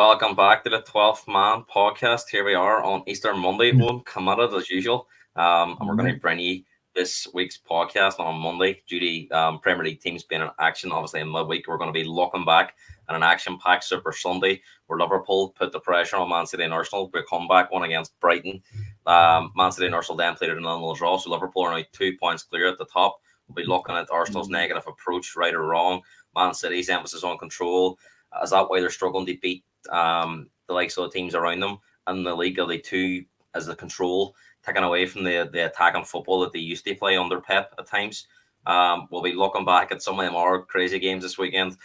welcome back to the 12th Man podcast. Here we are on Easter Monday, Owen, committed as usual. And we're going to bring you this week's podcast on Monday due to Premier League teams being in action. Obviously, in midweek, we're going to be looking back at an action-packed Super Sunday where Liverpool put the pressure on Man City and Arsenal. We come back one against Brighton. Man City and Arsenal then played an 0-0 draw, so Liverpool are now 2 points clear at the top. We'll be looking at Arsenal's negative approach, right or wrong. Man City's emphasis on control. Is that why they're struggling to beat the likes of the teams around them? And the league, are they too, as the control, taken away from the attacking football that they used to play under Pep at times? We'll be looking back at some of them are crazy games this weekend,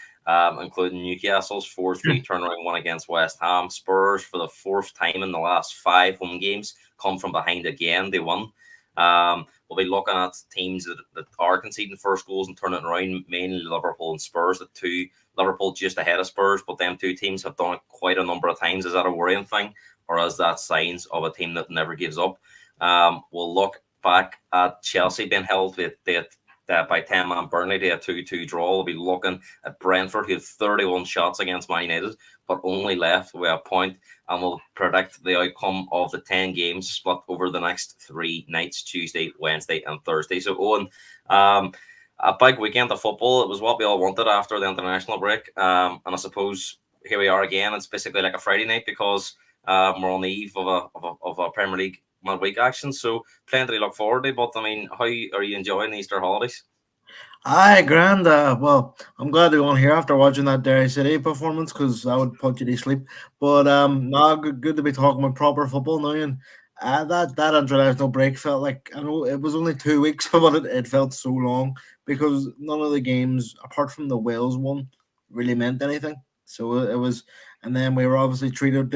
including Newcastle's 4-3 turnaround one against West Ham. Spurs, for the fourth time in the last 5 home games, come from behind again. They won. We'll be looking at teams that are conceding first goals and turning it around, mainly Liverpool and Spurs, the two. Liverpool just ahead of Spurs, but them two teams have done it quite a number of times. Is that a worrying thing, or is that signs of a team that never gives up? We'll look back at Chelsea being held by 10-man Burnley to a 2-2 draw. We'll be looking at Brentford, who had 31 shots against Man United, but only left with a point. And we'll predict the outcome of the 10 games split over the next 3 nights, Tuesday, Wednesday, and Thursday. So, Owen, a big weekend of football. It was what we all wanted after the international break. And I suppose here we are again. It's basically like a Friday night because we're on the eve of a Premier League midweek action. So plenty to look forward to. But, I mean, how are you enjoying the Easter holidays? Aye, grand. Well, I'm glad to go on here after watching that Derry City performance because I would put you to sleep. But no, good to be talking about proper football now. And that international break felt like, I know it was only 2 weeks, but it felt so long because none of the games, apart from the Wales one, really meant anything. So it was, and then we were obviously treated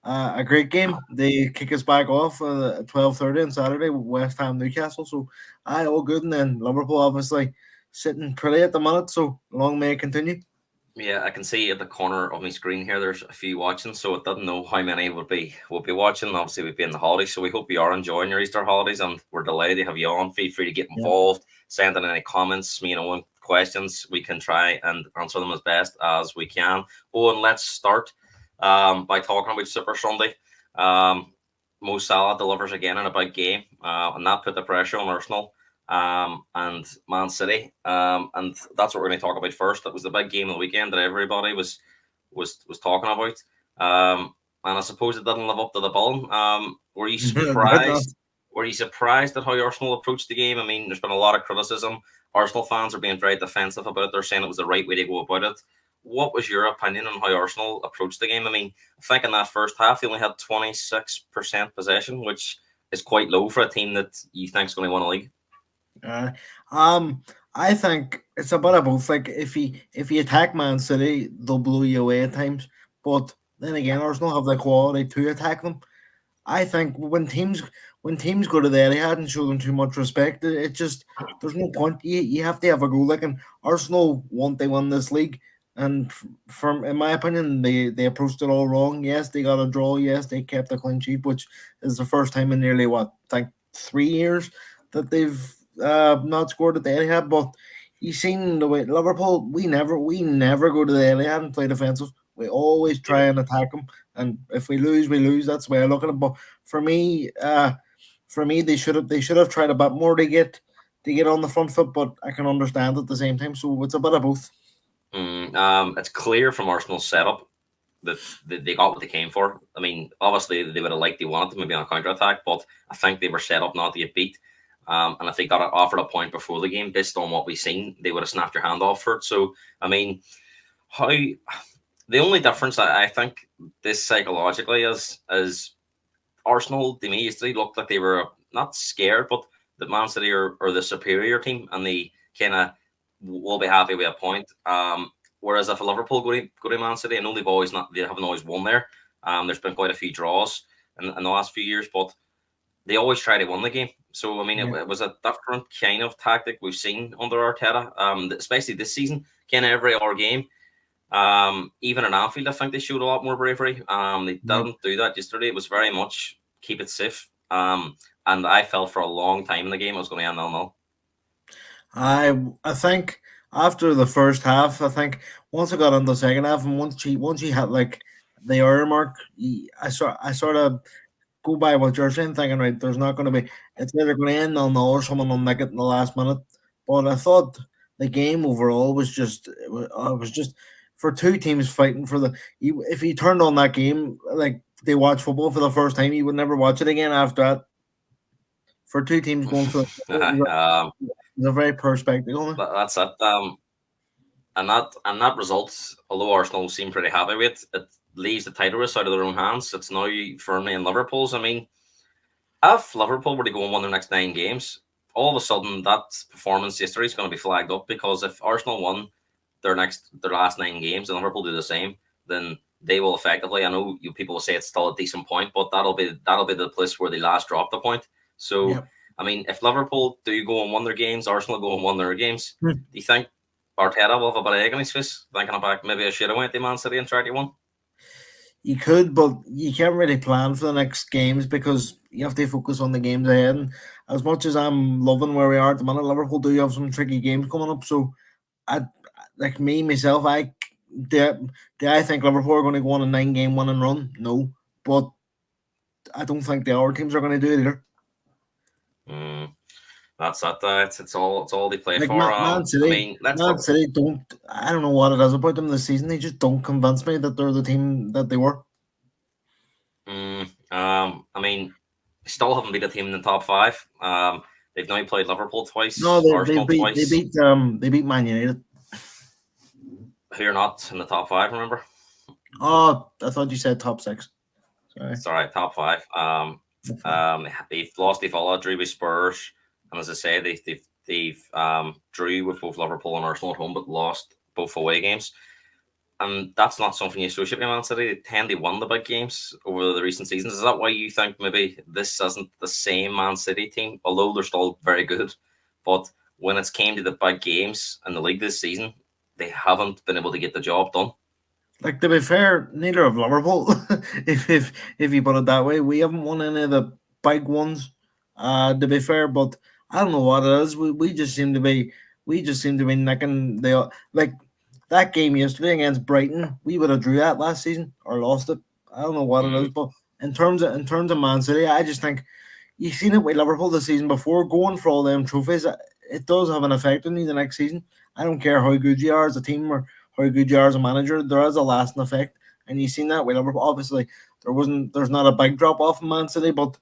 a great game. They kick us back off at 12:30 on Saturday with West Ham Newcastle. So all good. And then Liverpool obviously sitting pretty at the minute, so long may it continue. Yeah, I can see at the corner of my screen here. There's a few watching, so I didn't know how many would be watching. Obviously, we've been in the holidays, so we hope you are enjoying your Easter holidays, and we're delighted to have you on. Feel free to get involved, send in any comments, questions. We can try and answer them as best as we can. And let's start by talking about Super Sunday. Mo Salah delivers again in a big game, and that put the pressure on Arsenal and Man City, and that's what we're going to talk about first. It was the big game of the weekend that everybody was talking about, and I suppose it didn't live up to the bill. Were you surprised? Were you surprised at how Arsenal approached the game? I mean, there's been a lot of criticism. Arsenal fans are being very defensive about it. They're saying it was the right way to go about it. What was your opinion on how Arsenal approached the game? I mean, I think in that first half, they only had 26% possession, which is quite low for a team that you think is going to win a league. I think it's a bit of both. Like if you attack Man City, they'll blow you away at times. But then again, Arsenal have the quality to attack them. I think when teams go to the Etihad and show them too much respect, it just there's no point. You have to have a goal. Like, and Arsenal want they win this league, and from in my opinion, they approached it all wrong. Yes, they got a draw. Yes, they kept a clean sheet, which is the first time in nearly I think 3 years that they've not scored at the Etihad. But you seen the way Liverpool, we never go to the Etihad and play defensive. We always try and attack them, and if we lose, we lose. That's the way I look at it. But for me, they should have tried a bit more to get on the front foot. But I can understand at the same time. So it's a bit of both. It's clear from Arsenal's setup that they got what they came for. I mean, obviously they would have liked they wanted to maybe on a counter attack, but I think they were set up not to get beat. And if they got offered a point before the game, based on what we've seen, they would have snapped their hand off for it. So, I mean, the only difference I think this psychologically is Arsenal, to me, yesterday looked like they were not scared, but that Man City are the superior team, and they kind of will be happy with a point. Whereas if Liverpool go to Man City, I know they haven't always won there. There's been quite a few draws in the last few years, but they always try to win the game. So, I mean, it was a different kind of tactic we've seen under Arteta, especially this season. Kind of every other game. Even in Anfield, I think they showed a lot more bravery. They didn't do that yesterday. It was very much keep it safe. And I felt for a long time in the game it was going to end 0-0. I think after the first half, I think once I got into the second half, and once you had like the hour mark, I sort of go by what you're saying, thinking right, there's not going to be, it's either going to end on or someone will make it in the last minute. But I thought the game overall was just, it was just for two teams fighting for the. If you turned on that game, like they watch football for the first time, you would never watch it again after that. For two teams going for it was a very poor spectacle. That's it. And that result, although Arsenal seem pretty happy with it, it leaves the title race out of their own hands. It's now firmly in Liverpool's. I mean, if Liverpool were to go and win their next 9 games, all of a sudden that performance history is going to be flagged up, because if Arsenal won their last 9 games and Liverpool do the same, then they will effectively. I know you people will say it's still a decent point, but that'll be the place where they last dropped the point. So Yep. I mean, if Liverpool do go and win their games, Arsenal go and win their games, Hmm. do you think Arteta will have a bit of egg on his face, thinking about maybe I should have went to Man City and tried to win? You could, but you can't really plan for the next games because you have to focus on the games ahead. And as much as I'm loving where we are at the minute, Liverpool do have some tricky games coming up. So I, like me myself, do I think Liverpool are going to go on a 9 game winning run? No, but I don't think the other teams are going to do it either. Mm, that's it. It's all they play Like for. Man I City, mean, let's Man look. City don't. I don't know what it is about them this season. They just don't convince me that they're the team that they were. I mean, still haven't beat a team in the top five. They've now played Liverpool No, twice, they Arsenal beat twice, they beat Man United. who are not in the top five. Remember, Oh, I thought you said top six. Sorry. sorry, top five. They've lost to Villa, drew with Spurs, and as I say, they've drew with both Liverpool and Arsenal at home, but lost both away games. And that's not something you associate with Man City. They tend to win the big games over the recent seasons. Is that why you think maybe this isn't the same Man City team, although they're still very good? But when it's came to the big games in the league this season, they haven't been able to get the job done. Like to be fair, neither of Liverpool. If you put it that way, we haven't won any of the big ones. To be fair, but I don't know what it is. We just seem to be nicking the like that game yesterday against Brighton. We would have drew that last season or lost it. I don't know what it Mm, is, but in terms of Man City, I just think you've seen it with Liverpool the season before, going for all them trophies. It does have an effect on you the next season. I don't care how good you are as a team or how good you are as a manager. There is a lasting effect, and you've seen that with Liverpool. Obviously, there's not a big drop off in Man City, but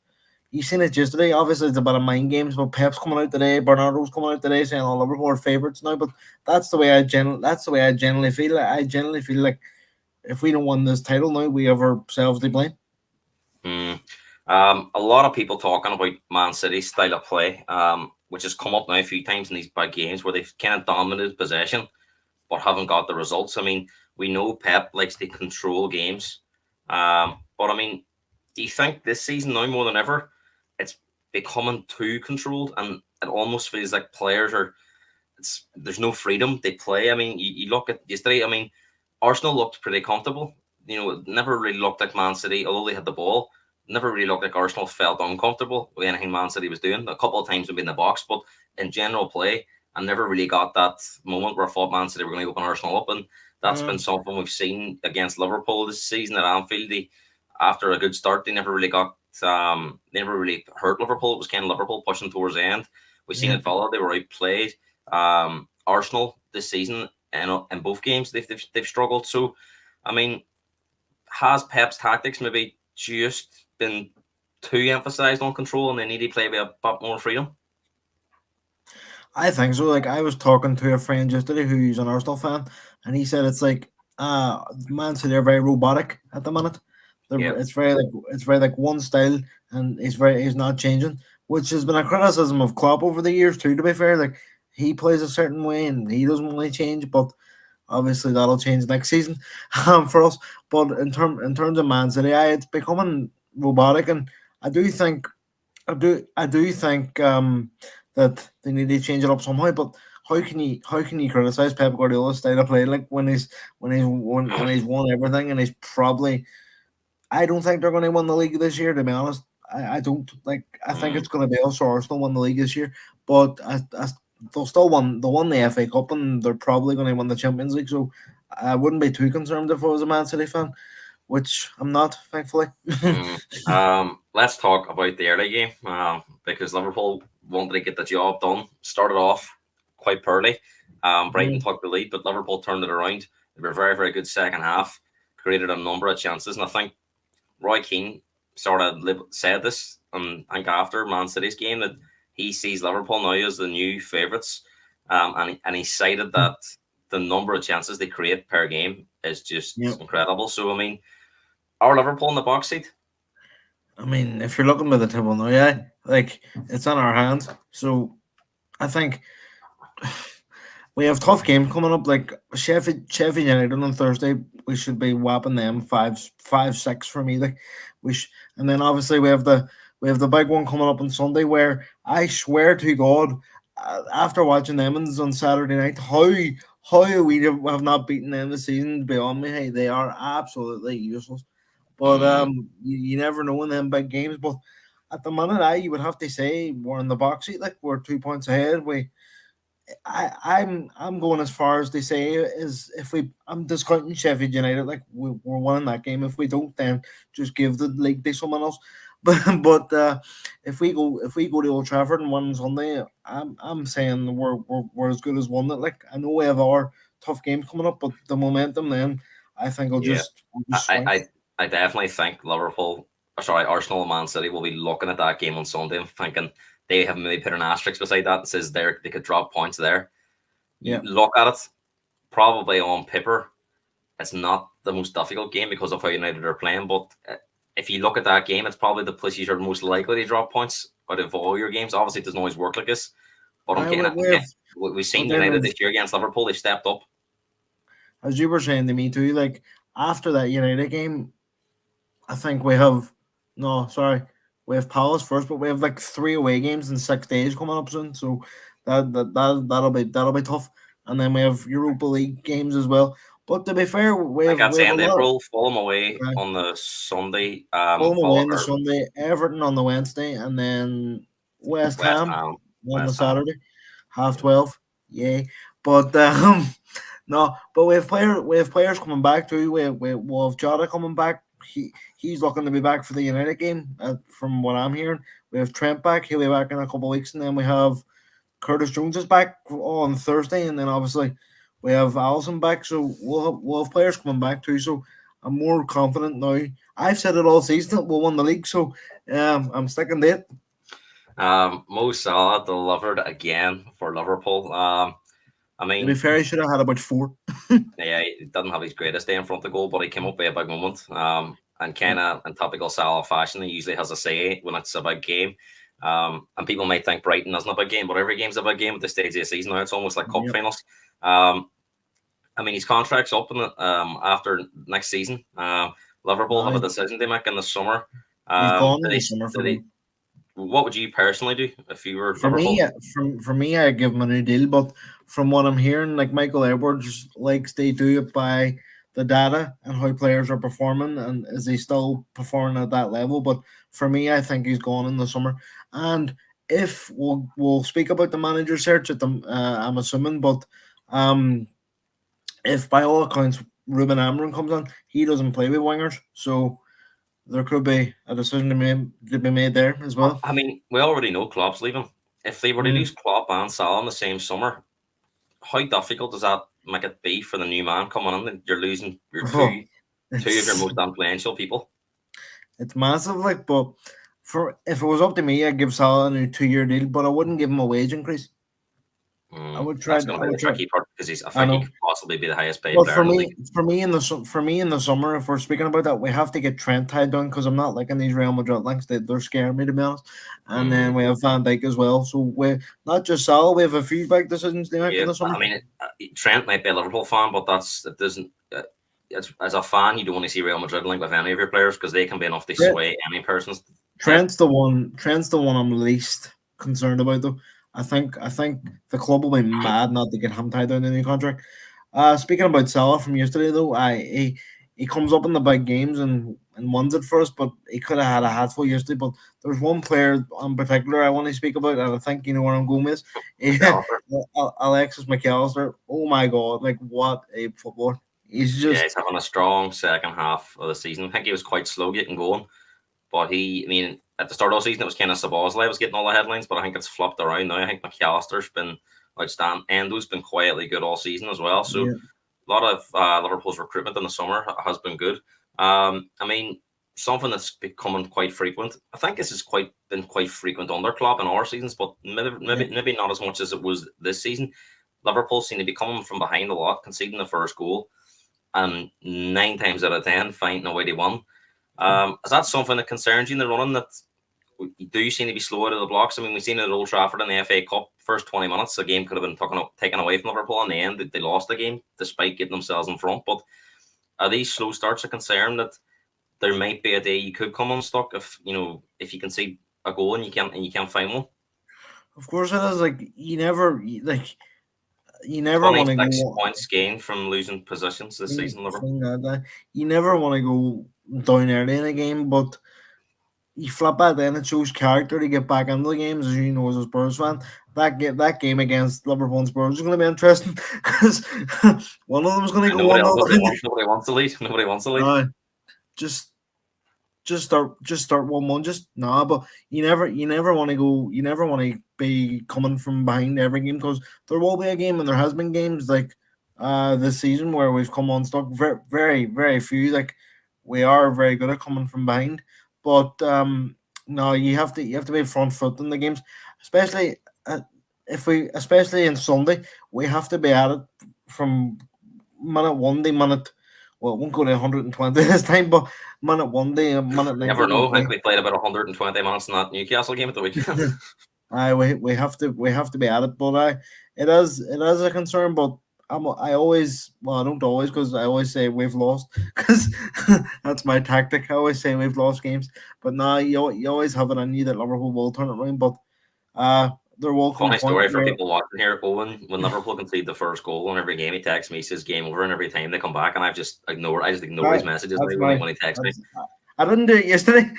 you've seen it yesterday. Obviously, it's a bit of mind games. But Pep's coming out today, Bernardo's coming out today, saying all Liverpool are favourites now. But that's the way I generally feel. I generally feel like if we don't win this title now, we have ourselves to blame. mm. A lot of people talking about Man City's style of play, which has come up now a few times in these big games where they've kind of dominated possession but haven't got the results. I mean, we know Pep likes to control games, but I mean, do you think this season now more than ever, it's becoming too controlled, and it almost feels like players are there's no freedom they play. I mean, you look at yesterday. I mean, Arsenal looked pretty comfortable. It never really looked like Man City, although they had the ball. Never really looked like Arsenal felt uncomfortable with anything Man City was doing. A couple of times they've been in the box, but in general play, I never really got that moment where I thought Man City were going to open Arsenal up, and that's been Mm, something we've seen against Liverpool this season at Anfield. After a good start, they never really hurt Liverpool. It was kind of Liverpool pushing towards the end. We've seen yeah. at Villa they were outplayed. Arsenal this season and in both games they've struggled. So, I mean, has Pep's tactics maybe just been too emphasized on control, and they need to play with a bit more freedom? I think so. Like I was talking to a friend yesterday who's an Arsenal fan, and he said it's like Man City are very robotic at the minute. Yeah. It's very like one style, and it's not changing, which has been a criticism of Klopp over the years too. To be fair, like he plays a certain way and he doesn't really change, but obviously that'll change next season for us. But in terms of Man City, it's becoming robotic, and I do think I do think that they need to change it up somehow. But how can you criticize Pep Guardiola's style of play like when he's won everything and he's probably I don't think they're going to win the league this year. To be honest, I don't like. I think Mm, it's going to be also Arsenal win the league this year, but they'll win the FA Cup and they're probably going to win the Champions League. So I wouldn't be too concerned if I was a Man City fan. which I'm not, thankfully. Mm. Let's talk about the early game because Liverpool wanted to get the job done. Started off quite poorly. Brighton Mm, took the lead, but Liverpool turned it around. They were very, very good second half. Created a number of chances, and I think Roy Keane sort of said this, I think after Man City's game, that he sees Liverpool now as the new favourites, and he cited that the number of chances they create per game is yeah. just incredible. So I mean, are Liverpool in the box seat? I mean, if you're looking at the table now, yeah, like it's in our hands. So I think we have tough games coming up. Like Sheffield United on Thursday, we should be whapping them 5-6 for me. Like and then obviously we have the big one coming up on Sunday where I swear to God, after watching Emmons on Saturday night, how we have not beaten them this season beyond me. Hey, they are absolutely useless. But Mm, you never know in them big games. But at the minute, you would have to say we're in the box seat. Like we're 2 points ahead. I'm going as far as they say is if I'm discounting Sheffield United, like we're winning that game. If we don't, then just give the league to someone else. But if we go to Old Trafford and win on Sunday, I'm saying we're as good as one. That like I know we have our tough games coming up, but the momentum then I think will yeah, just I, swing. I, I definitely think Liverpool, sorry, Arsenal and Man City will be looking at that game on Sunday and thinking they have maybe put an asterisk beside that and says they could drop points there. You Yeah, look at it, probably on paper, it's not the most difficult game because of how United are playing. But if you look at that game, it's probably the place you're most likely to drop points out of all your games. Obviously, it doesn't always work like this, but I we have, we've but seen then United this year against Liverpool. They've stepped up. as you were saying to me too, like after that United game, I think we have no, sorry, we have Palace first, but we have like 3 away games in 6 days coming up soon. So that'll be tough. And then we have Europa League games as well. But to be fair, we I think have I'd we say have a in lot. April, Fulham away Okay. on the Sunday, Fulham away follow on the or Sunday, Everton on the Wednesday, and then West West Ham Ham, on the West Ham. Saturday, half Yeah, 12. Yay! But no, but we have players coming back too. We have Jota coming back. He's looking to be back for the United game. From what I'm hearing, we have Trent back. He'll be back in a couple of weeks, and then we have Curtis Jones is back on Thursday, and then obviously we have Allison back. So we'll have players coming back too. So I'm more confident now. I've said it all season that we'll win the league. So I'm sticking to it. Mo Salah delivered again for Liverpool. I To be mean, fair, he should have had about four. yeah, he didn't have his greatest day in front of the goal, but he came up with a big moment. And Yeah. kind of in typical Salah fashion, he usually has a say when it's a big game. And people might think Brighton isn't a big game, but every game's a big game at this stage of the season now. It's almost like cup Yep. finals. Um, I mean, his contract's up in after next season. Liverpool No, have a decision to make in the summer. he's gone in Did the he, summer for did me. he, what would you personally do if you were For me, Liverpool? I give him a new deal. But from what I'm hearing, like Michael Edwards likes they do it by the data and how players are performing, and is he still performing at that level? But for me, I think he's gone in the summer. And if we'll speak about the manager search at them, I'm assuming, but um, if by all accounts Ruben Amorim comes on, he doesn't play with wingers, so there could be a decision to be made there as well. I mean, we already know Klopp's leaving. If they were to Mm. lose Klopp and Salah in the same summer, how difficult does that make it be for the new man coming in? You're losing your Oh, two of your it's most influential people. it's massive, like, but for if it was up to me, I'd give Salah a new 2-year deal, but I wouldn't give him a wage increase. I would try. That's going I to be would the try. tricky part because I I think he know. could possibly be the highest paid But player in the league. for me in the summer, if we're speaking about that, we have to get Trent tied down because I'm not liking these Real Madrid links. They're scaring me to be honest. And Mm, then we have Van Dijk as well. So we not just Salah, we have a few big decisions to make in yeah, the summer. I mean, Trent might be a Liverpool fan, but it doesn't. As a fan, you don't want to see Real Madrid link with any of your players because they can be enough to Trent, sway any person's head. Trent's the one. Trent's the one I'm least concerned about though. I think the club will be mad not to get him tied down in a new contract. Speaking about Salah from yesterday though, he comes up in the big games and wins it for us, but he could have had a hatful yesterday. But there's one player in particular I want to speak about, and I think you know where I'm going with. McAllister. Alexis McAllister. Oh my god, like what a footballer! He's Yeah, just he's having a strong second half of the season. I think he was quite slow getting going, but I mean, at the start of the season, it was kind of Sabozlai was getting all the headlines, but I think it's flipped around now. I think McAllister's been outstanding. Endo's been quietly good all season as well. So yeah. a lot of Liverpool's recruitment in the summer has been good. I mean, something that's becoming quite frequent. I think this has been quite frequent under Klopp in our seasons, but Yeah. maybe not as much as it was this season. Liverpool seem to be coming from behind a lot, conceding the first goal, and 9 times out of 10 finding a way to win. Is that something that concerns you in the running, that you do seem to be slow out of the blocks? I mean, we've seen it at Old Trafford in the FA Cup. First 20 minutes, the game could have been taken away from Liverpool. In the end, they lost the game despite getting themselves in front. But are these slow starts a concern, that there might be a day you could come unstuck if you can see a goal and you can't find one? Of course it is. You never want to 26 go. points gained from losing positions this season, Liverpool. You never want to go down early in a game, but you flip that, then it shows character to get back into the games, as you know, as a Spurs fan. That game against Liverpool and Spurs is going to be interesting because one of them is going to And go 1-0 nobody wants to lead. Nobody wants to lead. Just just start 1-1. Just nah, but you never want to go. You never want to be coming from behind every game, because there will be a game, and there has been games like this season where we've come on stuck. Very very few. Like, we are very good at coming from behind, but no, you have to be front foot in the games, especially if we especially in Sunday, we have to be at it from minute one to minute. Well, it won't go to 120 this time, but minute one day, minute You 90 never will know. I think play. we played about 120 minutes in that Newcastle game at the weekend. We have to be at it, but it is a concern. But I always, well, I don't always, because I always say we've lost, because that's my tactic. I always say we've lost games, but now you always have it on you that Liverpool will turn it around. But uh, there will come a Funny point story for where people watching here. Owen, when Liverpool concede the first goal in every game, he texts me, he says game over, and every time they come back, and I just ignore his messages now that's when he my when he texts me. that's, I didn't do it yesterday,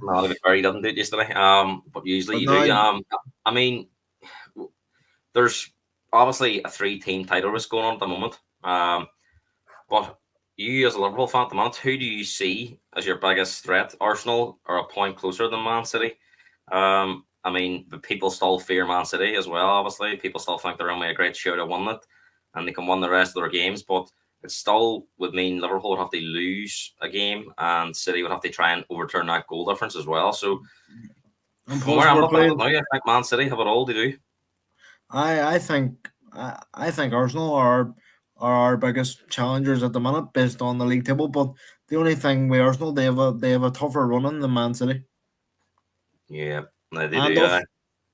No, to be fair, he doesn't do it yesterday. But usually but you now do. I mean, there's obviously a three-team title race going on at the moment. But you, as a Liverpool fan at the moment, who do you see as your biggest threat? Arsenal are a point closer than Man City. I mean, but people still fear Man City as well. Obviously, people still think they're only a great show to win it, and they can win the rest of their games. But it still would mean Liverpool would have to lose a game, and City would have to try and overturn that goal difference as well. So, and from plus where I'm we're looking at it playing. now, I think Man City have it all to do. I think Arsenal are our biggest challengers at the minute based on the league table. But the only thing with Arsenal, they have a tougher running than Man City, Yeah, no, they and do. us.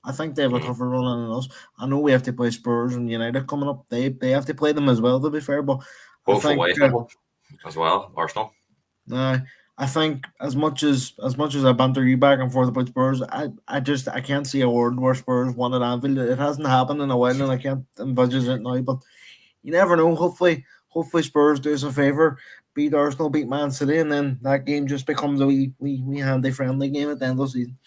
I think they have a Mm, tougher running than us. I know we have to play Spurs and United coming up. They have to play them as well, to be fair. But I both think away from home as well. Arsenal. uh, I think as much as I banter you back and forth about Spurs, I can't see a world where Spurs won at Anfield. It hasn't happened in a while, and I can't envisage it now. But you never know. Hopefully Spurs do us a favor, beat Arsenal, beat Man City, and then that game just becomes a wee handy friendly game at the end of the season.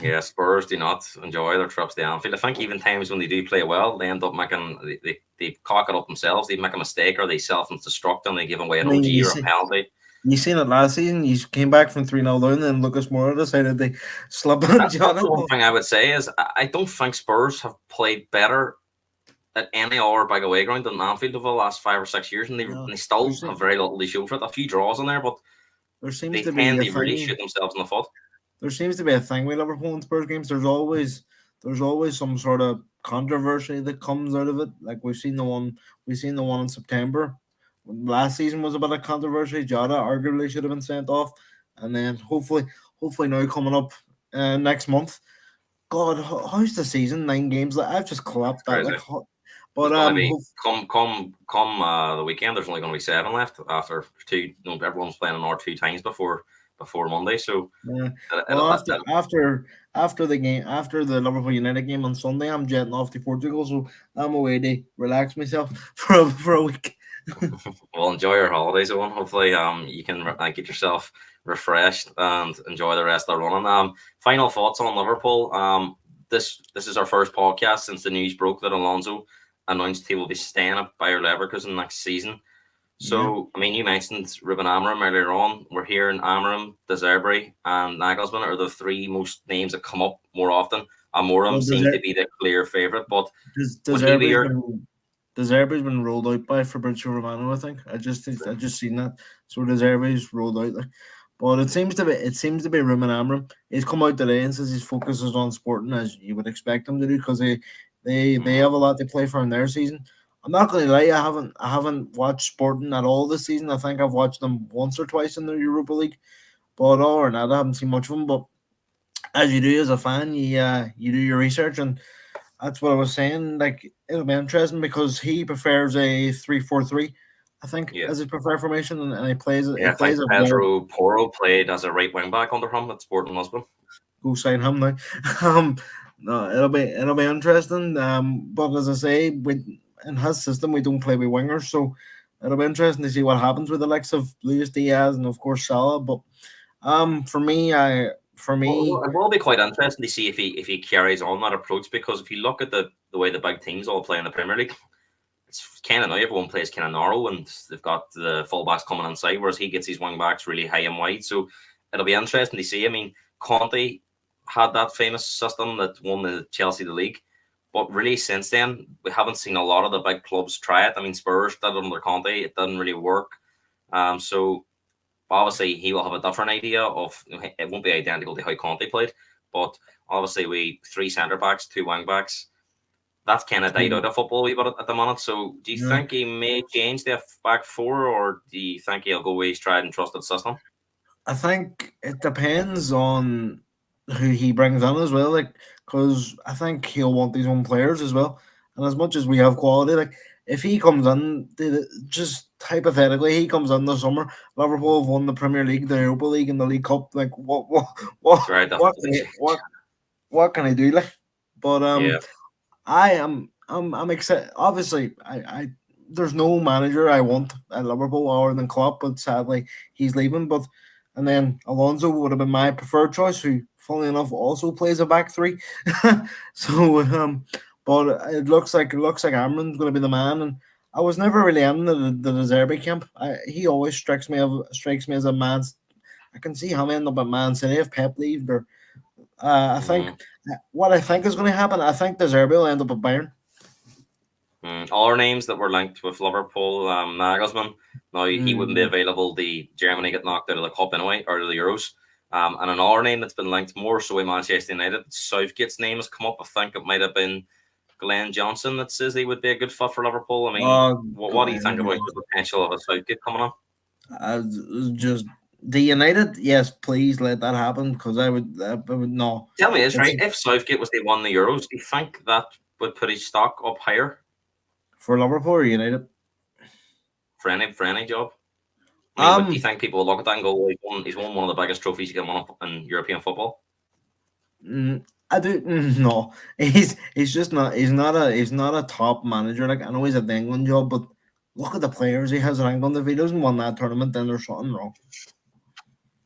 Yeah, Spurs do not enjoy their trips to Anfield. I think even times when they do play well, they end up making they cock it up themselves. They make a mistake or they self-destruct and they give away I an mean, OG or a penalty. you seen it last season. You came back from 3-0 down, and Lucas Moura decided they slip on That's John. the one thing I would say is I don't think Spurs have played better at any other big away ground than Anfield over the last 5 or 6 years, and No, they still there's have very little to show for it. A few draws in there, but there seems they to be tend a to really thing. shoot themselves in the foot. There seems to be a thing with Liverpool and Spurs games. There's always some sort of controversy that comes out of it. Like we've seen the one in September. Last season was a bit of controversy. Jota arguably should have been sent off, and then hopefully now coming up next month. God, how's the season? 9 games. Like, I've just It's clapped that. crazy. Like, There's but going to be come the weekend. There's only going to be 7 left after two. Everyone's playing another 2 times before Monday. So yeah. it, Well, it, after the game, after the Liverpool United game on Sunday, I'm jetting off to Portugal, so I'm away to relax myself for a week. well, enjoy your holidays, Owen. Hopefully, you can get yourself refreshed and enjoy the rest of the running. Final thoughts on Liverpool. This is our first podcast since the news broke that Alonso announced he will be staying at Bayer Leverkusen next season. Yeah. So, I mean, you mentioned Ruben Amorim earlier on. We're hearing Amorim, De Zerbi, and Nagelsmann are the three most names that come up more often. Amorim Well, seems to be the clear favourite, but would he be Deserby's your? been Deserby's been rolled out by Fabrizio Romano. I think I just seen that. So Deserby's rolled out. Like, but it seems to be Ruben Amorim. He's come out today and says his focus is on Sporting, as you would expect him to do, because they Mhm. have a lot to play for in their season. I'm not gonna lie, I haven't watched Sporting at all this season. I think I've watched them once or twice in the Europa League, but other than that, I haven't seen much of them. But as you do as a fan, you do your research, and that's what I was saying. Like, it'll be interesting because he prefers a 3-4-3, I think, Yeah. as his preferred formation, and he Yeah, I think plays it well. Pedro Porro played as a right wing back under him at Sporting Lisbon. Go sign him now. um, no, it'll be interesting. But as I say, in his system we don't play with wingers, so it'll be interesting to see what happens with the likes of Luis Diaz and of course Salah. But for me, for Well, me, it will be quite interesting to see if he carries on that approach, because if you look at the way the big teams all play in the Premier League, it's kind of now everyone plays kind of narrow, and they've got the fullbacks coming inside, whereas he gets his wing backs really high and wide. So it'll be interesting to see. I mean, Conte had that famous system that won the Chelsea the league, but really since then we haven't seen a lot of the big clubs try it. I mean, Spurs did it under Conte; it didn't really work. So obviously he will have a different idea of it. Won't be identical to how Conte played, but obviously we three centre backs, two wing backs, that's kind of died out of football a wee bit at the moment. So, do you yeah, think he may change the back four, or do you think he'll go with his tried and trusted system? I think it depends on who he brings in as well. Like, because I think he'll want his own players as well. And as much as we have quality, like if he comes in, just hypothetically, he comes in this summer. Liverpool have won the Premier League, the Europa League, and the League Cup. Like, It's very what difficult can to he, change. what can he do? Like, but Yeah. I'm excited. Obviously, I there's no manager I want at Liverpool other than Klopp, but sadly he's leaving. But and then Alonso would have been my preferred choice, who, funnily enough, also plays a back three. so, but it looks like Amron's going to be the man, and I was never really in the De Zerbi camp. He always strikes me as a man. I can see him end up at Man City if Pep leaves, or I think Mm. what I think is going to happen. I think De Zerbi will end up at Bayern. All our names that were linked with Liverpool, Nagelsmann. Now he wouldn't be Mm, available. The Germany get knocked out of the cup anyway, or the Euros. And another name that's been linked more so with Manchester United, Southgate's name has come up. I think it might have been Glenn Johnson that says he would be a good fit for Liverpool. I mean, oh, what do you think about the potential of a Southgate coming on? uh, just the United. Yes, please let that happen because I would no. Tell me this, It's right? If Southgate was to win the Euros, do you think that would put his stock up higher for Liverpool or United. for any job? I mean, do you Um, think people will look at that and go, well, he's won one of the biggest trophies you can win in European football? I do no. He's just not. He's not a top manager. Like I know he's at the England job, but look at the players he has at England. If he doesn't win that tournament, then there's something wrong.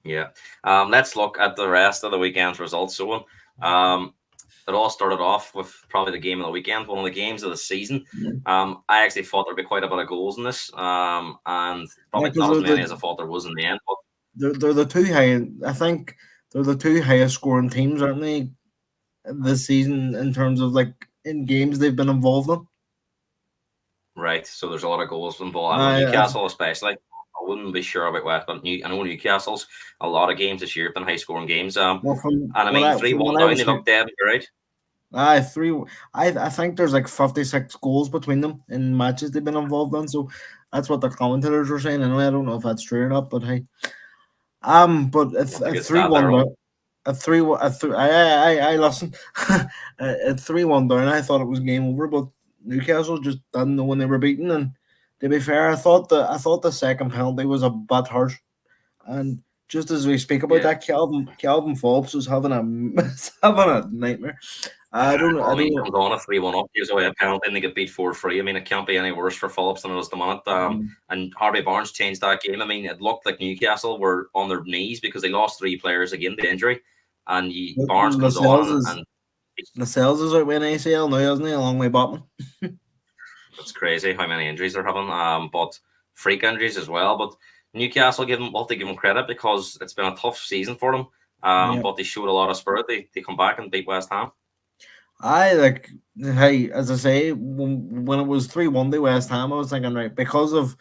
Yeah. Let's look at the rest of the weekend's results. So, it all started off with probably the game of the weekend, one of the games of the season. I actually thought there'd be quite a bit of goals in this, and Yeah, probably because not as they're many the as I thought there was in the end. But they're the two high. I think they're the two highest scoring teams, aren't they, this season in terms of like in games they've been involved in. right, so there's a lot of goals involved. I know I Newcastle, especially. I wouldn't be sure about West, but I know Newcastle's a lot of games this year have been high scoring games. well from And I what mean, I 3-1 down, they look dead and right. I three. I think there's like 56 goals between them in matches they've been involved in. So that's what the commentators were saying. Anyway, I don't know if that's true or not, but hey, but That's a at good three stat there. one down, at three one, at three, I listen. At 3-1 down, I thought it was game over, but Newcastle just didn't know when they were beaten. And to be fair, I thought the second penalty was a bit harsh. And just as we speak about Yeah. that, Calvin Phillips was having a was having a nightmare. I Well, I don't mean, know. comes on a 3-1 up, gives away a penalty, and they get beat 4-3. I mean, it can't be any worse for Phillips than it is the minute. And Harvey Barnes changed that game. I mean, it looked like Newcastle were on their knees because they lost three players again to injury. And Barnes comes Lascelles on, is and Lascelles is out with an ACL now, isn't he? Along with Botman. it's crazy how many injuries they're having. But freak injuries as well. But Newcastle give them, we'll have to give them credit because it's been a tough season for them. Yeah. But they showed a lot of spirit. They come back and beat West Ham. I like, hey, as I say, when it was 3-1 to West Ham, I was thinking, right, because of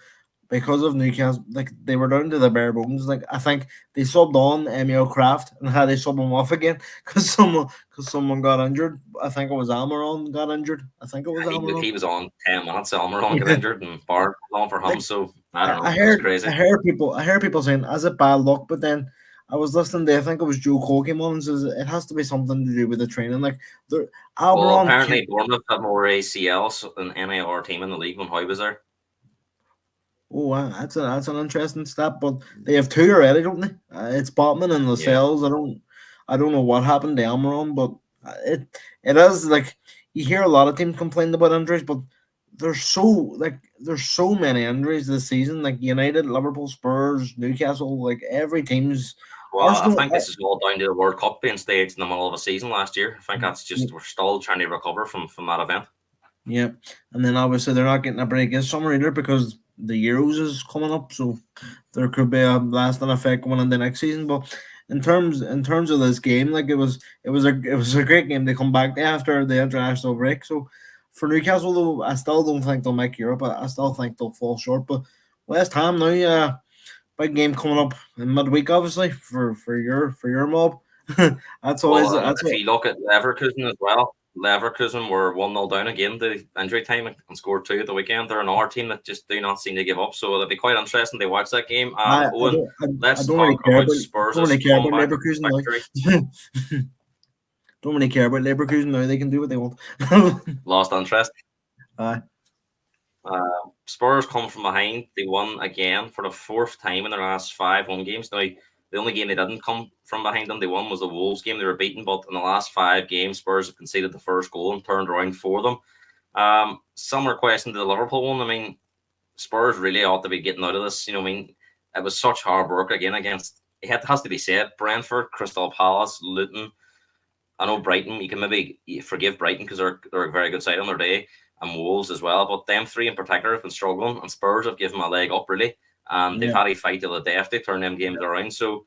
Newcastle, like they were down to the bare bones. Like I think they subbed on Emil Kraft and had they sub him off again because someone got injured. I think it was Almiron got injured. I think it was Almiron. He was on 10 minutes. Almiron got Yeah. injured and Bar on for him. Like So I don't I know. It was heard I crazy. heard people I heard people saying as a bad luck, but then I was listening to I think it was Joe Cole came on and says it has to be something to do with the training. Like the Well, Almiron. apparently Bournemouth had more ACLs than any other team in the league when Hoy was there. Oh, wow, that's an interesting stat. But they have two already, don't they? It's Botman and Yeah. Lascelles. I don't know what happened to Almiron, but it is like you hear a lot of teams complain about injuries, but there's so many injuries this season. Like United, Liverpool, Spurs, Newcastle, like every team's Well, I Arsenal. think this is all down to the World Cup being staged in the middle of a season last year. I think that's just we're still trying to recover from that event. Yeah, and then obviously they're not getting a break this summer either because the Euros is coming up, so there could be a lasting effect going into next season. But in terms of this game, like it was a great game to come back to after the international break. So for Newcastle, though, I still don't think they'll make Europe. I still think they'll fall short. But West Ham now, big game coming up in midweek, obviously for your mob. that's always Well, that's if what. you look at Leverkusen as well, Leverkusen were 1-0 down again to injury time and scored two at the weekend. They're another team that just do not seem to give up. So it'll be quite interesting to watch that game. I Owen, don't I let's don't really talk care about about don't Spurs' really care about comeback Leverkusen victory. now. Don't really care about Leverkusen now. They can do what they want. Lost interest. Aye. Spurs come from behind. They won again for the fourth time in their last five home games. Now, the only game they didn't come from behind them, they won was the Wolves game. They were beaten, but in the last five games, Spurs have conceded the first goal and turned around for them. Similar question to the Liverpool one. I mean, Spurs really ought to be getting out of this. I mean, it was such hard work again against, it has to be said, Brentford, Crystal Palace, Luton. I know Brighton, you can maybe forgive Brighton because they're a very good side on their day, and Wolves as well. But them three in particular have been struggling, and Spurs have given them a leg up really, and they've Yeah. had a fight till the death to turn them games around. So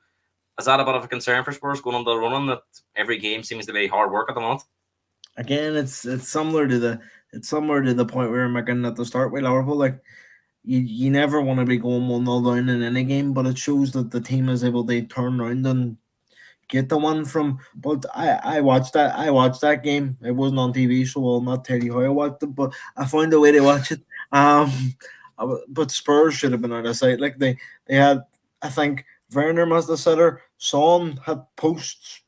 is that a bit of a concern for Spurs going on the running that every game seems to be hard work at the moment? Again, it's similar to the point we were making at the start with Liverpool. Like you never want to be going 1-0 down in any game, but it shows that the team is able to turn around and get the one from. But I watched that game. It wasn't on TV, so I'll not tell you how I watched it. But I found a way to watch it. But Spurs should have been out of sight. Like they had, I think Werner must have set her. Son had posts.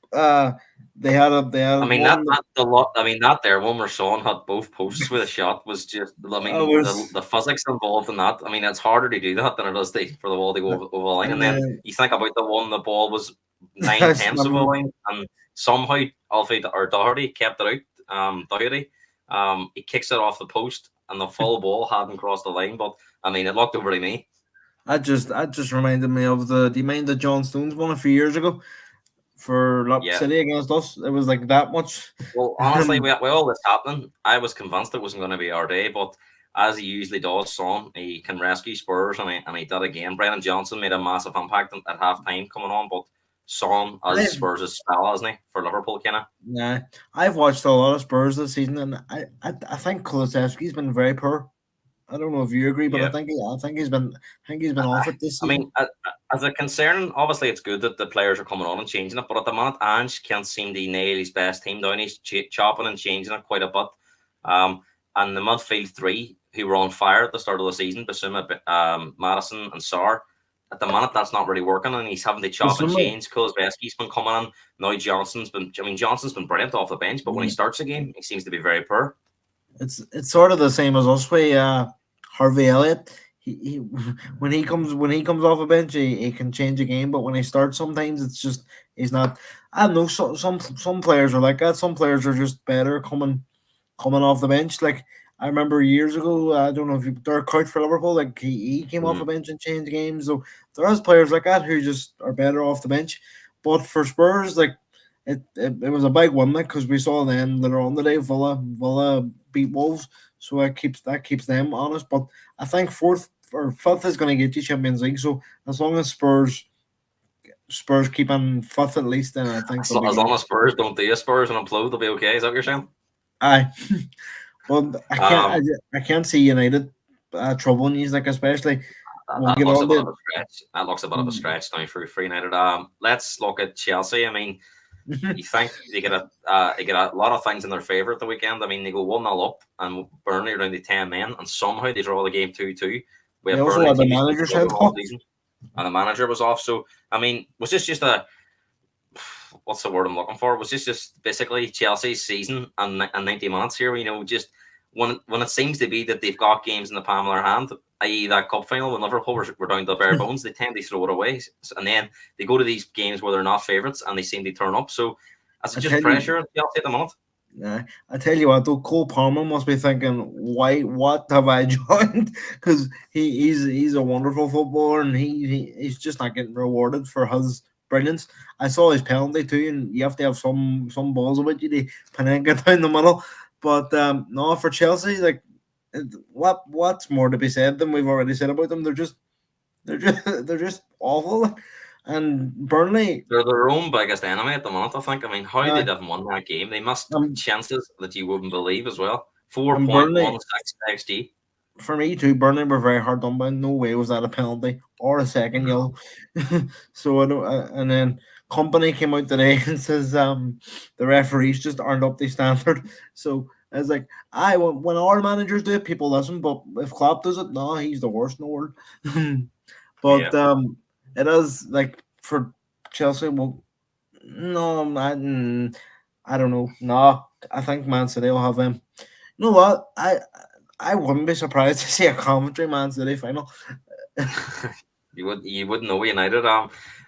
They had I mean one. the lot. I mean that there one where Son had both posts with a shot was just. I I mean the was the physics involved in that. I mean it's harder to do that than it is for the ball to go over the line. and And then then you think about the one the ball was nine that's tenths of a line, and somehow Alfie or Doherty kept it out. Doherty, he kicks it off the post, and the full ball hadn't crossed the line. But I mean it looked over to me. that just reminded me of the mind that John Stones won a few years ago for Yeah. City against us. It was like that much. Well, honestly, with all this happening, I was convinced it wasn't going to be our day, but as he usually does, Son, he can rescue Spurs, and he did again. Brennan Johnson made a massive impact at half time coming on, but Son, as I've Spurs' spell, isn't he, for Liverpool, kind of? Nah, I've watched a lot of Spurs this season, and I think Kulusevski's been very poor. I don't know if you agree, but I Yeah. think I think he's been off it this I season. mean, as a concern, obviously it's good that the players are coming on and changing it, but at the moment, Ange can't seem to nail his best team down. He's chopping and changing it quite a bit. Um, and the midfield three, who were on fire at the start of the season, Basuma, Madison, and Sarr, at the minute that's not really working, and he's having to chop and Basuma, change. Kulusevski's been coming in. Now Johnson's been brilliant off the bench, but when he yeah, starts a game, he seems to be very poor. it's sort of the same as us with Harvey Elliott. He when he comes off a bench, he can change a game, but when he starts, sometimes it's just he's not. I don't know. Some players are like that. Some players are just better coming off the bench. Like I remember years ago, I don't know if Dirk Kuyt for Liverpool, like he came off Mm. the bench and changed games. So there is players like that who just are better off the bench. But for Spurs, like it was a big one, like because we saw them that are on the day. Villa beat Wolves, so that keeps them honest. But I think or fifth is going to get you Champions League. So as long as Spurs keep on fifth at least, then I think they'll be As long good. as Spurs don't do a Spurs and implode, they'll be okay. Is that what you're saying? Aye, but Um, I can't see United troubling you, like especially that, we'll that get looks a on bit to of a stretch. That looks a bit of a mm, stretch now for United. Let's look at Chelsea. I mean, you think they get a lot of things in their favour at the weekend. I mean, they go 1-0 up and Burnley are down to 10 men, and somehow they draw the game 2-2. they Where also Burnley had the team has been manager sent struggling all off. season, and the manager was off. So, I mean, was this just a what's the word I'm looking for? Was this just basically Chelsea's season and 90 minutes here? You know, just when it seems to be that they've got games in the palm of their hand, i.e., that cup final when Liverpool were down to bare bones, they tend to throw it away, and then they go to these games where they're not favourites and they seem to turn up. So, is it I just tell you, pressure on Chelsea at the moment? I tell you what, though, Cole Palmer must be thinking, "Why? What have I joined?" Because he's a wonderful footballer, and he's just not getting rewarded for his brilliance. I saw his penalty too, and you have to have some balls about you to Panenka down the middle. But no, for Chelsea, like what's more to be said than we've already said about them? They're just awful. Like, and Burnley, They're their own biggest enemy at the moment, I think. I mean, how they uh, didn't win that game, they missed um, chances that you wouldn't believe as well. and Burnley 4.16 XG. for me too, Burnley were very hard done by. No way was that a penalty or a second No. yellow. So I don't. And then Company came out today and says the referees just aren't up to standard. So it's like I when our managers do it, people listen. But if Klopp does it, no, he's the worst in the world. Yeah. But it is like for Chelsea. Well, no, I don't know. No, I think Man City will have them. You know what? I wouldn't be surprised to see a commentary Man City final. You wouldn't know United.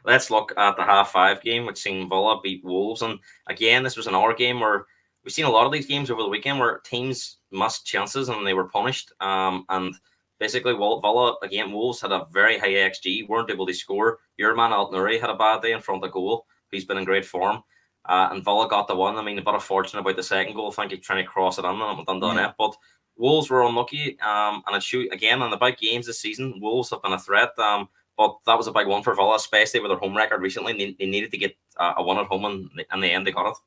Let's look at the half 5 game, which seen Villa beat Wolves, and again, this was another game where we've seen a lot of these games over the weekend where teams missed chances and they were punished. And basically, Villa again, Wolves had a very high XG, weren't able to score. Your man Al Nuri had a bad day in front of goal. He's been in great form. And Villa got the one. I mean, a bit of fortune about the second goal. I think he trying to cross it in and it went under the Yeah, net. But Wolves were unlucky. And it showed again on the big games this season. Wolves have been a threat. But that was a big one for Villa, especially with their home record recently. They needed to get a one at home, and in the end, they got it.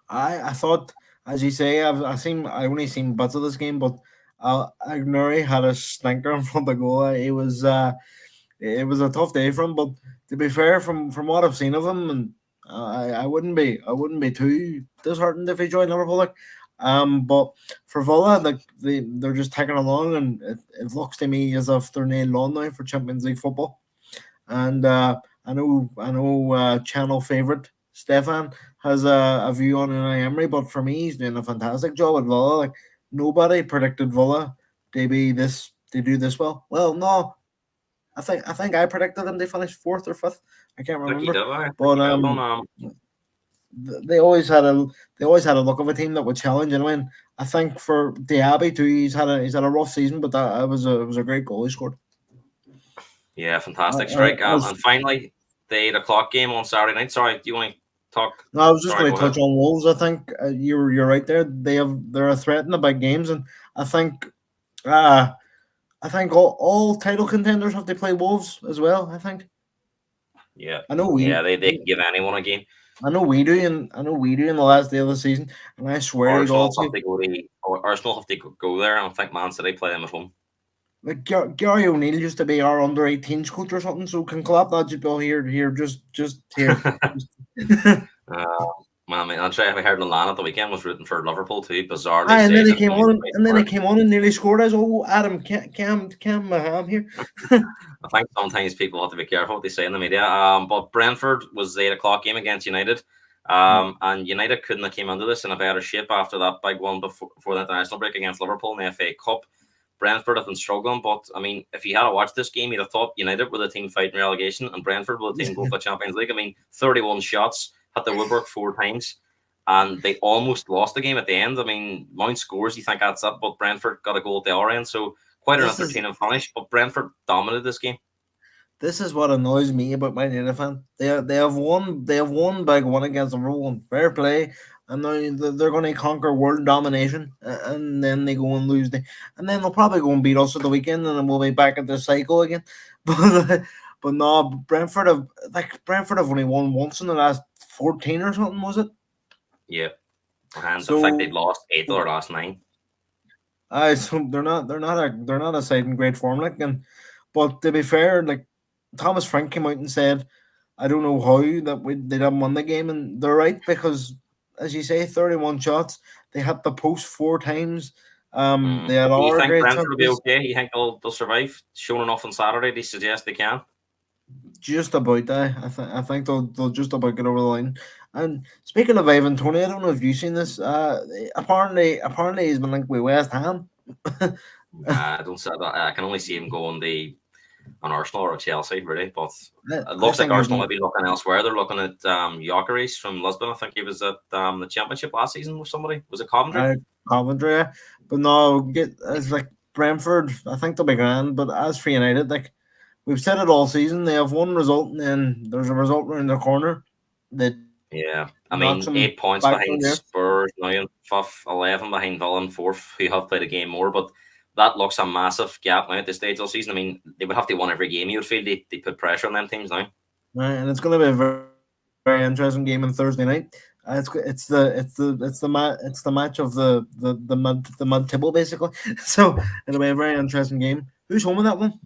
I thought, as you say, I only seen bits of this game, but Ignori had a stinker in front of goal. It was a tough day for him, but to be fair, from what I've seen of him, and I wouldn't be too disheartened if he joined Liverpool. Like, but for Villa, like they're just tagging along, and it looks to me as if they're nailed on now for Champions League football. And I know channel favorite Stefan has a view on Unai Emery, but for me, he's doing a fantastic job at Villa. Like nobody predicted Villa they do this well. Well, no, I think I predicted them they finished fourth or fifth. I can't I think he remember, did. I think but he did. they always had a look of a team that would challenge. And when I think for Diaby too, he's had a rough season, but that it was a great goal he scored. Yeah, fantastic strike. As And finally, the 8 o'clock game on Saturday night. Sorry, do you want to talk? No, I was just Sorry, going go to ahead. touch on Wolves. I think you're right there. They're a threat in the big games, and I think uh I think all title contenders have to play Wolves as well. Yeah, I know yeah, they can give anyone a game. I know we do in the last day of the season, and I swear to God, Arsenal have to go to or Arsenal have to go there, and I think Man City play them at home. like Gary O'Neill used to be our under 18s coach or something. So can clap that just go here, just here. uh, Man, I mean, I'm sure I heard Milan at the weekend was rooting for Liverpool too. Bizarrely Aye, and then saying he that came he was on, right and then for he it. came on and nearly scored. I was, oh, Adam, Cam, I'm here. I think sometimes people have to be careful what they say in the media. But Brentford was the 8 o'clock game against United. And United couldn't have came into this in a better shape after that big one before the international break against Liverpool in the FA Cup. Brentford have been struggling, but I mean, if you had watched this game, you'd have thought United were the team fighting relegation and Brentford were the team going for the Champions League. I mean, 31 shots, had the woodwork 4 times, and they almost lost the game at the end. I mean, Mount scores, you think that's it, but Brentford got a goal at the other end, so quite an This is entertaining finish. But Brentford dominated this game. This is what annoys me about my United fan. They have won big one against Liverpool. Fair play. and now they're going to conquer world domination, and then they go and lose and then they'll probably go and beat us at the weekend, and then we'll be back at the cycle again. But no, Brentford have only won once in the last 14 or something, was it? Yeah, and I think they've So, lost 8 of their last 9. so they're not a side in great form, like. And but to be fair, like Thomas Frank came out and said, I don't know how that they didn't win the game, and they're right because, as you say, 31 shots. They hit the post 4 times. They had Do you our think great Brentford will be chances. okay? You think they'll survive? Showing enough on Saturday, they suggest they can. Just about that. I think they'll just about get over the line. And speaking of Ivan Tony, I don't know if you've seen this. Apparently he's been linked with West Ham. I don't say that. I can only see him going on Arsenal or Chelsea, really. But it I looks like think he's Arsenal been might be looking elsewhere. They're looking at Gyökeres from Lisbon. I think he was at the Championship last season with somebody. Was it Coventry? uh, Coventry, but no, get it's like Brentford. I think they'll be grand. But as for United, like we've said it all season, they have one result and then there's a result around the corner that Yeah. I knocks mean, them 8 points back down behind there. Spurs now in fifth, 11 behind Villa in fourth, who have played a game more. But that looks a massive gap now at this stage of the season. I mean, they would have to win every game, you would feel. They put pressure on them teams now. Right, and it's going to be a very interesting game on Thursday night. It's the match of the mud table basically. So it'll be a very interesting game. Who's home in that one?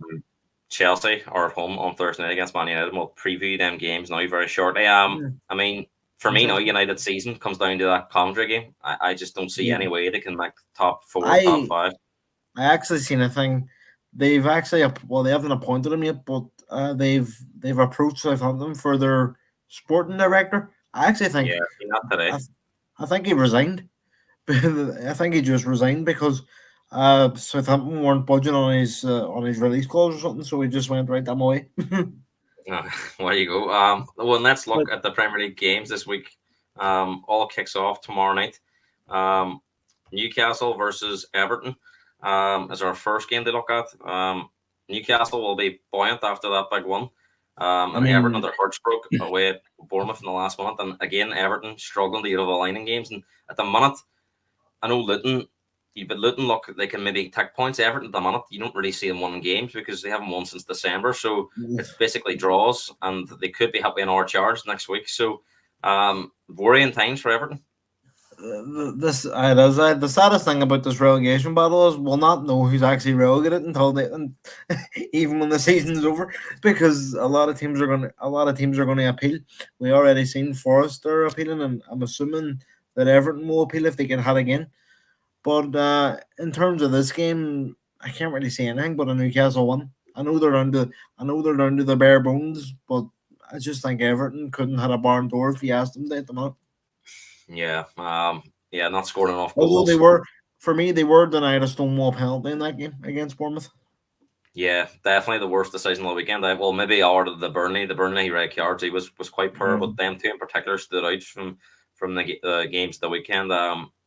Chelsea are at home on Thursday night against Man United. We'll preview them games now very shortly. Yeah, I mean, for me now, interesting. United season comes down to that Coventry game. I just don't see Yeah, any way they can make top four, top I five. I actually seen a thing. They've actually well, they haven't appointed him yet, but they've approached Southampton for their sporting director. I actually think Yeah, seen that today. I, I think he resigned. I think he just resigned because Southampton weren't budging on his release clause or something, so he just went right them away. Uh, there you go. Well, let's But look at the Premier League games this week. All kicks off tomorrow night. Um, Newcastle versus Everton is our first game to look at. Newcastle will be buoyant after that big one. I And Everton mean, had their hearts broke away at Bournemouth in the last month. And again, Everton struggling to get over the line in games. And at the minute, I know Luton look they can maybe take points. Everton at the minute, you don't really see them winning games because they haven't won since December. So it's basically draws, and they could be happy in our charge next week. So worrying times for Everton. the saddest thing about this relegation battle is we'll not know who's actually relegated until and even when the season's over, because a lot of teams are going to appeal. We already seen Forest are appealing, and I'm assuming that Everton will appeal if they get hit again. But in terms of this game, I can't really see anything but a Newcastle one. I know they're down to the bare bones, but I just think Everton couldn't hit a barn door if you asked them to at the minute. Yeah, not scoring enough Although goals. for me, they were denied a stonewall penalty in that game against Bournemouth. Yeah, definitely the worst decision of the weekend. Well, maybe out of the Burnley red cards, he was quite poor, but Mm. them two in particular stood out from the games of the weekend.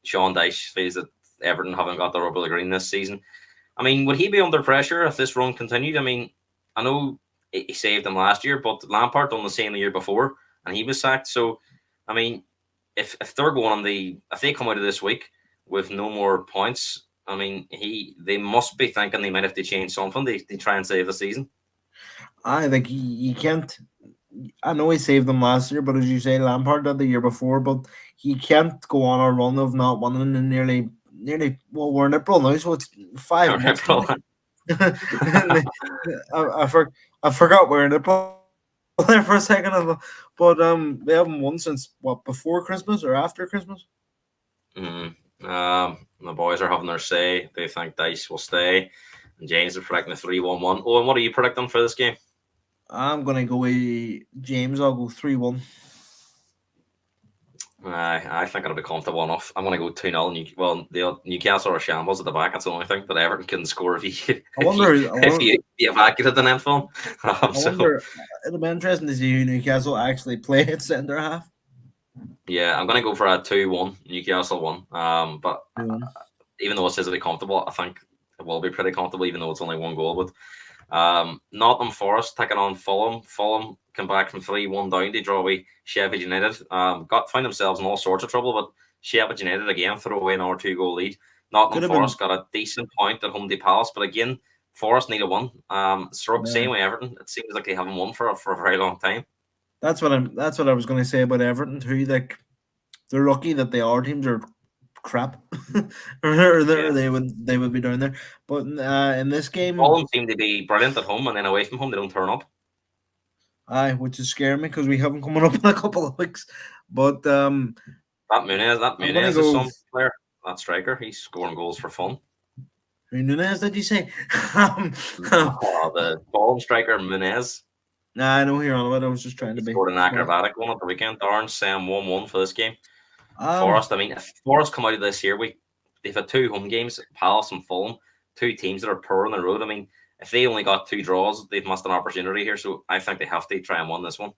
Sean Dyche feels that Everton haven't got the rub of the green this season. I mean, would he be under pressure if this run continued? I mean, I know he saved them last year, but Lampard done the same the year before, and he was sacked. So, I mean, if they're going if they come out of this week with no more points, I mean, they must be thinking they might have to change something to try and save the season. I think you can't. I know he saved them last year, but as you say, Lampard did the year before. But he can't go on a run of not winning in nearly. Well, we're in April now, so it's 5 months now. And I forgot we're in April there for a second. But they haven't won since what, before Christmas or after Christmas. Mm. The boys are having their say. They think Dice will stay. And James is predicting a 3-1-1. Oh, and what are you predicting for this game? I'm gonna go with James. I'll go 3-1. I think it'll be comfortable enough. I'm going to go 2-0. Well, the Newcastle are shambles at the back. That's the only thing. But Everton can score if you I wonder. I if wonder. you evacuate the net film. I So wonder. It'll be interesting to see who Newcastle actually play at centre half. yeah, I'm going to go for a 2-1 Newcastle one. But Yeah. even though it says it'll be comfortable, I think it will be pretty comfortable, even though it's only one goal. But Nottingham Forest taking on Fulham. Fulham come back from 3-1 down. They draw away Sheffield United. Found themselves in all sorts of trouble, but Sheffield United again throw away another 2 goal lead. Nottingham Could have been. Forest got a decent point at home to Palace, but again, Forest need a win. Yeah. Same way Everton. It seems like they haven't won for a very long time. That's what I was going to say about Everton too. Like they're lucky that the other teams are crap, or Yeah. they would be down there. But in this All game, of them seem to be brilliant at home, and then away from home they don't turn up. which is scaring me because we haven't coming up in a couple of weeks. But That I'm gonna Muniz is go. some player. That striker, he's scoring goals for fun. Who Nunez? Did you say? Oh, the ball striker Muniz. Nah, I know who you're on about. I was just trying He to be scored an smart. acrobatic one at the weekend. Orange saying 1-1 for this game. Um, Forest, I mean, if Forest come out of this year, they've had 2 home games, Palace and Fulham, 2 teams that are poor on the road. I mean, if they only got 2 draws, they've missed an opportunity here. So I think they have to try and win this one.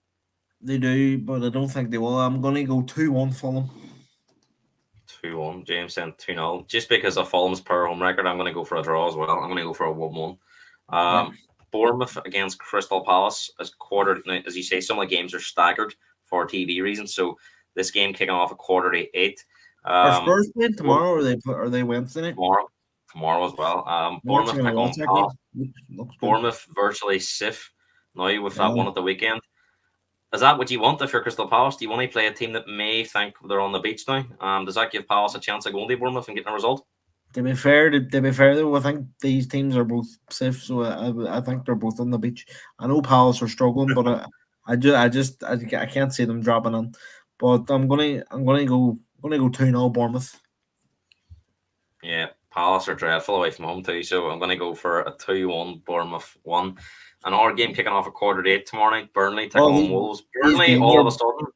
they do, but I don't think they will. I'm gonna go 2-1 Fulham. 2-1. James saying 2-0. Just because of Fulham's poor home record, I'm going to go for a draw as well. I'm going to go for a 1-1. Yeah. Bournemouth against Crystal Palace as quarter. As you say, some of the games are staggered for TV reasons. So this game kicking off at 7:45. Are Um, Spurs playing tomorrow, or are they Wednesday night? tomorrow as well. I'm actually Bournemouth gonna take watch on that Palace. game. Looks good. Bournemouth virtually stiff now with that Yeah. one at the weekend. Is that what you want if you're Crystal Palace? Do you want to play a team that may think they're on the beach now? Does that give Palace a chance of going to Bournemouth and getting a result? To be fair though, I think these teams are both safe, so I think they're both on the beach. I know Palace are struggling, but I can't see them dropping in. But I'm gonna go 2-0 Bournemouth. Yeah, Palace are dreadful away from home too, so I'm going to go for a 2-1 Bournemouth 1. Another game kicking off at 7:45 tomorrow night. Burnley taking Oh, on Wolves. these Burnley games all are of a sudden,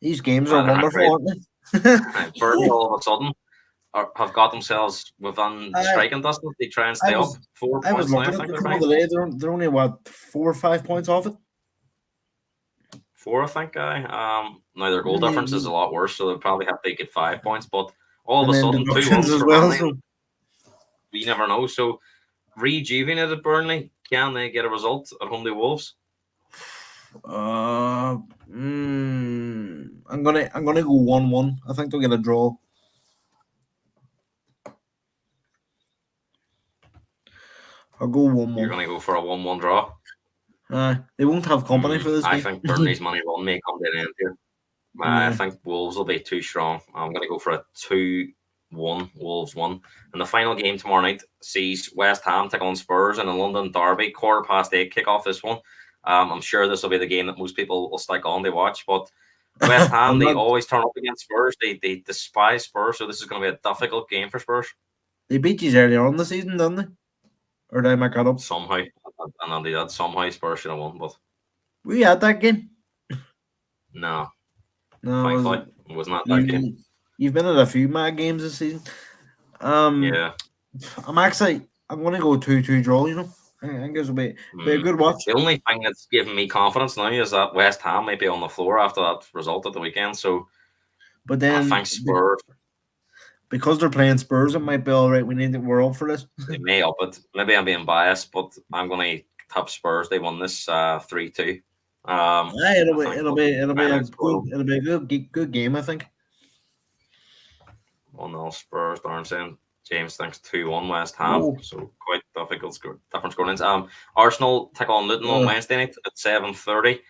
these games are man, they're wonderful, great. aren't they? Burnley all of a sudden have got themselves within I striking distance. They try and I stay up. was Four I was points now, I looking at think the they're couple behind. today. They're only what 4 or 5 points off it. Four, I think, guy. Now their goal And difference is a lot worse, so they'll probably have to get 5 points. But all of a then sudden, two deductions ones as for well. Burnley. So We never know. So rejuvenated Burnley, can they get a result at home to Wolves? uh, I'm gonna go 1-1. I think they'll get a draw. I'll go one You're one. going to go for a 1-1 draw. They won't have company for this I game. think Burnley's money run may come to an end here. I Yeah. think Wolves will be too strong. I'm going to go for a 2-1 Wolves 1. And the final game tomorrow night sees West Ham take on Spurs in a London derby, 8:15 kick-off this one. I'm sure this will be the game that most people will stick on to watch. But West Ham, I'm they not. always turn up against Spurs. They despise Spurs, so this is going to be a difficult game for Spurs They beat you earlier on the season, didn't they? Or did I make that up? somehow. And they did somehow. Spurs should have won, but Were you at that game? no, No, thankfully, it was not that game. you've been at a few mad games this season. Um, Yeah. I'm gonna go 2-2 draw. I think this will be a good watch. The only thing that's giving me confidence now is that West Ham might be on the floor after that result at the weekend. So But I then think Spurs, because they're playing Spurs, it might be all right. We're up for this. they may up it. Maybe I'm being biased, but I'm going to tip Spurs. They won this 3-2. Aye, I think it'll they'll be be it'll be fine a outscored good game. I think. 1-0 Spurs. Darren saying James thinks 2-1 West Ham. Oh, So quite difficult different scorelines. Arsenal take on Luton on uh, Wednesday night at 7:30.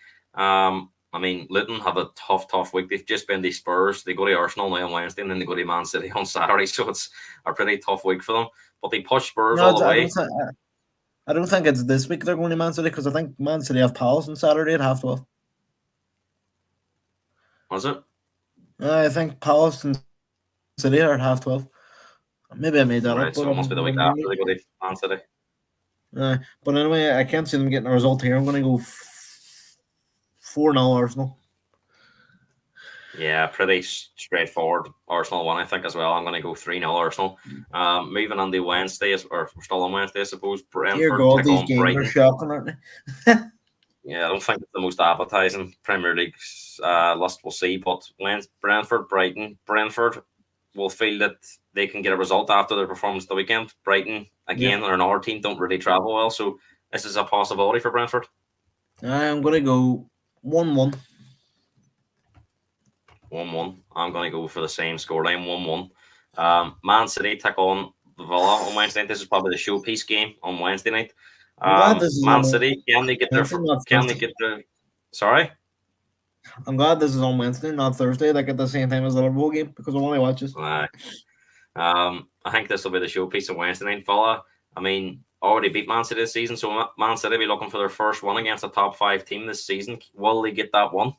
I mean, Luton have a tough week. They've just been to Spurs. They go to Arsenal now on Wednesday, and then they go to Man City on Saturday. So it's a pretty tough week for them. But they push Spurs no, all the way. I don't think it's this week they're going to Man City because I think Man City have Palace on Saturday at 12:30. Was it? I think Palace and City are at 12:30. Maybe I made that up, Right. but So it must be the week after they go to Man City. but anyway, I can't see them getting a result here. I'm going to go 4-0 Arsenal. Yeah, pretty straightforward. Arsenal one, I think, as well. I'm going to go 3-0 Arsenal. Moving on to Wednesday, or we're still on Wednesday, I suppose. Dear Brentford God, take these on games are Brighton. shocking, aren't they? Yeah, I don't think it's the most appetizing Premier League list we'll see. But when Brentford will feel that they can get a result after their performance the weekend. Brighton, Yeah. again, are another team, don't really travel well. So this is a possibility for Brentford. I'm going to go 1-1. 1-1. I'm going to go for the same scoreline, 1-1. Man City take on Villa on Wednesday night. This is probably the showpiece game on Wednesday night. I'm glad this is Man on City, can they get their? Wednesday, not Can they Thursday. get their? Sorry. I'm glad this is on Wednesday, not Thursday, like at the same time as the Liverpool game, because I want to watch this. I think this will be the showpiece of Wednesday night. Villa, I mean, already beat Man City this season, so Man City be looking for their first one against a top five team this season. Will they get that one?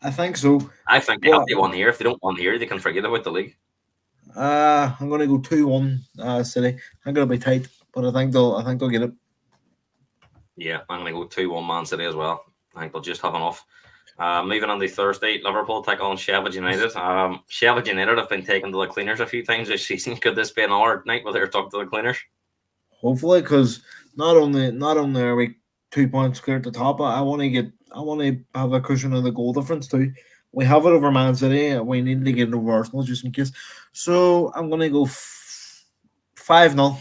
I think so. I think they have But to win here. If they don't win here, they can forget about the league. I'm gonna go 2-1 City. I'm gonna be tight, but I think they'll get it. Yeah, I'm going to go 2-1 Man City as well. I think they'll just have enough. Moving on to Thursday, Liverpool take on Sheffield United. Sheffield United have been taken to the cleaners a few times this season. Could this be another night where they're took to the cleaners? Hopefully, because not only are we 2 points clear at the top, I want to have a cushion of the goal difference too. We have it over Man City. We need to get it over Arsenal just in case. So I'm gonna go 5-0.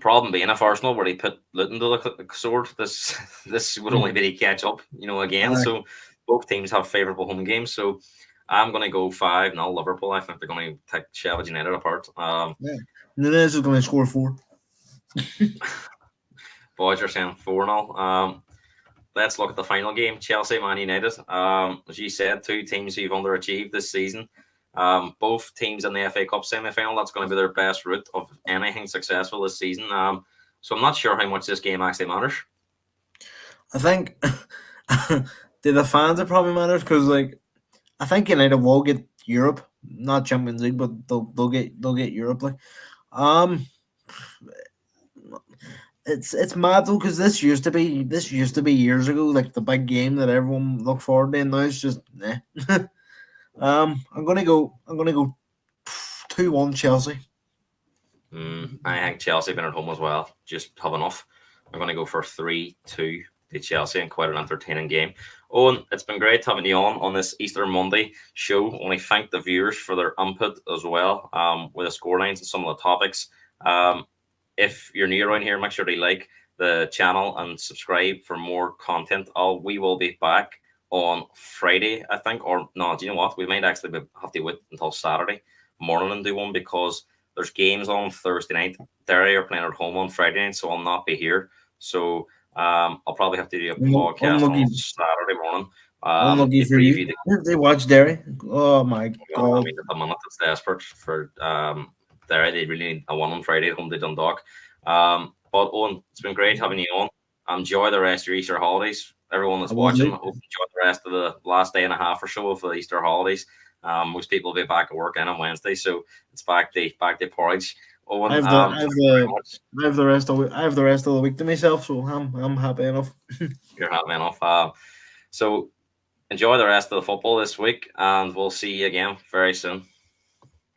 Problem being, if Arsenal were to put Luton to the sword, this would only be to catch up, again. Uh, So both teams have favourable home games. So I'm going to go 5-0 Liverpool. I think they're going to take Sheffield United apart. yeah. Nunez is gonna score 4. Boys are saying 4-0. Let's look at the final game, Chelsea Man United. As you said, two teams who've underachieved this season. Both teams in the FA Cup semi-final. That's going to be their best route of anything successful this season. So I'm not sure how much this game actually matters. I think to the fans it probably matters because I think United will get Europe, not Champions League, but they'll get Europe. Um, it's mad though because this used to be years ago, like the big game that everyone looked forward to, and now it's just nah. I'm gonna go 2-1 Chelsea. I think Chelsea been at home as well. Just have enough. I'm going to go for 3-2 to Chelsea and quite an entertaining game. Owen, it's been great having you on this Easter Monday show. I want to thank the viewers for their input as well with the scorelines and some of the topics. If you're new around here, make sure to like the channel and subscribe for more content. We will be back on Friday, I think. Or no, do you know what? We might actually have to wait until Saturday morning and do one because there's games on Thursday night. Derry are playing at home on Friday night, so I'll not be here. So I'll probably have to do a podcast Unlucky, on Saturday morning unlucky to for you. preview the They watch Derry. Oh my I god! mean, at the minute, it's desperate for Derry. They really need a one on Friday at home to Dundalk. But Owen, it's been great having you on. Enjoy the rest of your Easter holidays. Everyone I that's will watching, do. I hope you enjoy the rest of the last day and a half or so of the Easter holidays. Most people will be back at work in on Wednesday, so it's back to porridge. I Owen, have the I thank have you very the much. I have the rest of I have the rest of the week to myself, so I'm happy enough. You're happy enough. So enjoy the rest of the football this week, and we'll see you again very soon.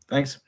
Thanks.